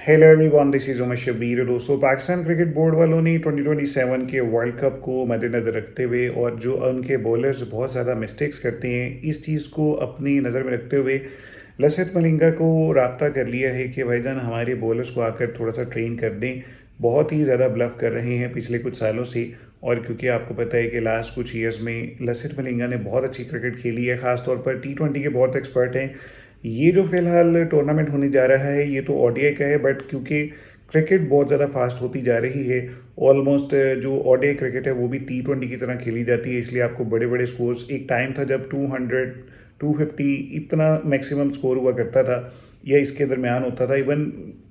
Hello everyone, this is Umesh Shabbir. दोस्तों, Pakistan cricket board वालों ने 2027 के वर्ल्ड कप को मद्देनज़र रखते हुए और जो उनके बॉलर्स बहुत ज़्यादा मिस्टेक्स करते हैं, इस चीज़ को अपनी नज़र में रखते हुए लसिथ मलिंगा को राब्ता कर लिया है कि भाईजान हमारे बॉलर्स को आकर थोड़ा सा ट्रेन कर दें। बहुत ही ज़्यादा ब्लफ कर रहे हैं पिछले कुछ सालों से। और क्योंकि आपको पता है कि लास्ट कुछ ईयर्स में लसिथ मलिंगा ने बहुत अच्छी क्रिकेट खेली है, ख़ासतौर पर T20 के बहुत एक्सपर्ट हैं। ये जो फिलहाल टूर्नामेंट होने जा रहा है, ये तो ओडीआई का है, बट क्योंकि क्रिकेट बहुत ज़्यादा फास्ट होती जा रही है, ऑलमोस्ट जो ओडीआई क्रिकेट है वो भी T20 की तरह खेली जाती है, इसलिए आपको बड़े बड़े स्कोर्स, एक टाइम था जब 200 250 इतना मैक्सिमम स्कोर हुआ करता था या इसके दरमियान होता था। इवन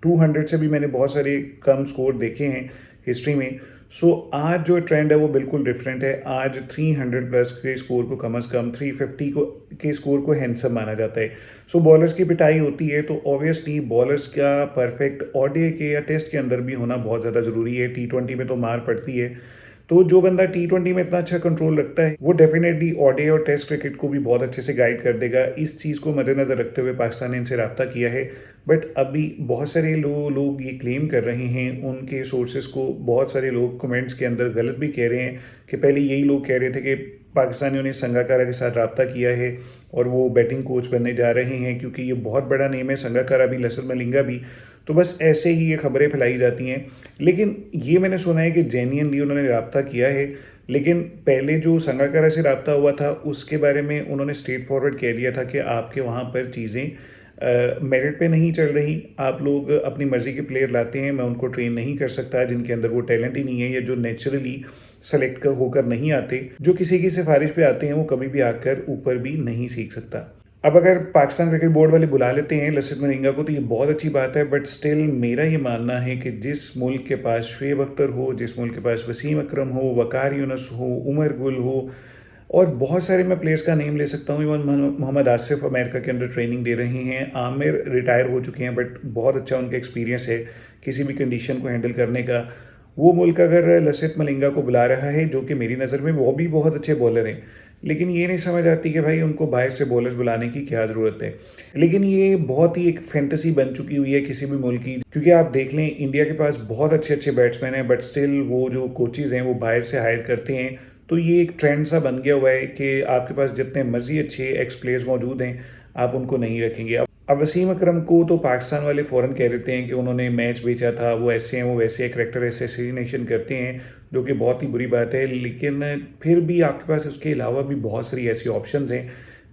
200 से भी मैंने बहुत सारे कम स्कोर देखे हैं हिस्ट्री में। सो आज जो ट्रेंड है वो बिल्कुल डिफरेंट है। आज 300 प्लस के स्कोर को कम से कम 350 को के स्कोर को हैंडसम माना जाता है। सो बॉलर्स की पिटाई होती है, तो ऑब्वियसली बॉलर्स का परफेक्ट ओडीआई के या टेस्ट के अंदर भी होना बहुत ज़्यादा ज़रूरी है। T20 में तो मार पड़ती है, तो जो बंदा T20 में इतना अच्छा कंट्रोल रखता है वो डेफिनेटली ओडीआई और टेस्ट क्रिकेट को भी बहुत अच्छे से गाइड कर देगा। इस चीज़ को मद्देनज़र रखते हुए पाकिस्तान ने इनसे रब्ता किया है। बट अभी बहुत सारे लोग ये क्लेम कर रहे हैं, उनके सोर्सेज को बहुत सारे लोग कमेंट्स के अंदर गलत भी कह रहे हैं कि पहले यही लोग कह रहे थे कि पाकिस्तानियों ने संगाकारा के साथ रब्ता किया है और वो बैटिंग कोच बनने जा रहे हैं, क्योंकि ये बहुत बड़ा नेम है, संगाकारा भी, लसिथ मलिंगा भी। तो बस ऐसे ही ये खबरें फैलाई जाती हैं। लेकिन ये मैंने सुना है कि जेन्युइनली उन्होंने रब्ता किया है। लेकिन पहले जो संगाकारा से रब्ता हुआ था उसके बारे में उन्होंने स्ट्रेट फॉरवर्ड कह दिया था कि आपके वहाँ पर चीज़ें मेरिट पे नहीं चल रही, आप लोग अपनी मर्ज़ी के प्लेयर लाते हैं, मैं उनको ट्रेन नहीं कर सकता जिनके अंदर वो टैलेंट ही नहीं है या जो नेचुरली सेलेक्ट कर होकर नहीं आते। जो किसी की सिफारिश पे आते हैं वो कभी भी आकर ऊपर भी नहीं सीख सकता। अब अगर पाकिस्तान क्रिकेट बोर्ड वाले बुला लेते हैं लसिथ मलिंगा को तो ये बहुत अच्छी बात है, बट स्टिल मेरा ये मानना है कि जिस मुल्क के पास शुएब अख्तर हो, जिस मुल्क के पास वसीम अकरम हो, वकार यूनुस हो, उमर गुल हो, और बहुत सारे मैं प्लेयर्स का नेम ले सकता हूँ। इवन मोहम्मद आसिफ अमेरिका के अंदर ट्रेनिंग दे रहे हैं, आमिर रिटायर हो चुके हैं, बट बहुत अच्छा उनका एक्सपीरियंस है किसी भी कंडीशन को हैंडल करने का। वो मुल्क अगर लसिथ मलिंगा को बुला रहा है, जो कि मेरी नज़र में वो भी बहुत अच्छे बॉलर हैं, लेकिन ये नहीं समझ आती कि भाई उनको बाहर से बॉलर्स बुलाने की क्या ज़रूरत है। लेकिन ये बहुत ही एक फैंटेसी बन चुकी हुई है किसी भी मुल्क की, क्योंकि आप देख लें इंडिया के पास बहुत अच्छे अच्छे बैट्समैन हैं, बट स्टिल वो जो कोचेज़ हैं वो बाहर से हायर करते हैं। तो ये एक ट्रेंड सा बन गया हुआ है कि आपके पास जितने मर्जी अच्छे एक्स प्लेयर्स मौजूद हैं, आप उनको नहीं रखेंगे। अब वसीम अकरम को तो पाकिस्तान वाले फ़ौरन कह देते हैं कि उन्होंने मैच बेचा था, वो ऐसे हैं, वो वैसे हैं, करेक्टर असैसिनेशन करते हैं, जो कि बहुत ही बुरी बात है। लेकिन फिर भी आपके पास उसके अलावा भी बहुत सारी ऐसी ऑप्शंस हैं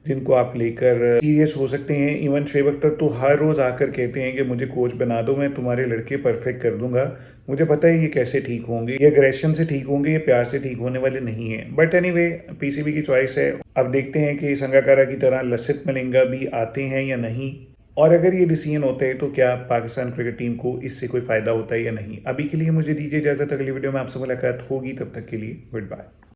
जिनको आप लेकर सीरियस हो सकते हैं। इवन शुएब अख्तर तो हर रोज़ आकर कहते हैं कि मुझे कोच बना दो, मैं तुम्हारे लड़के परफेक्ट कर दूंगा। मुझे पता है ये कैसे ठीक होंगे, ये अग्रेशन से ठीक होंगे, ये प्यार से ठीक होने वाले नहीं हैं। बट एनीवे, पीसीबी की चॉइस है। अब देखते हैं कि संगाकारा की तरह लसिथ मलिंगा भी आते हैं या नहीं, और अगर ये डिसीजन होते हैं तो क्या पाकिस्तान क्रिकेट टीम को इससे कोई फ़ायदा होता है या नहीं। अभी के लिए मुझे दीजिए इजाज़त, अगली वीडियो में आपसे मुलाकात होगी, तब तक के लिए गुड बाय।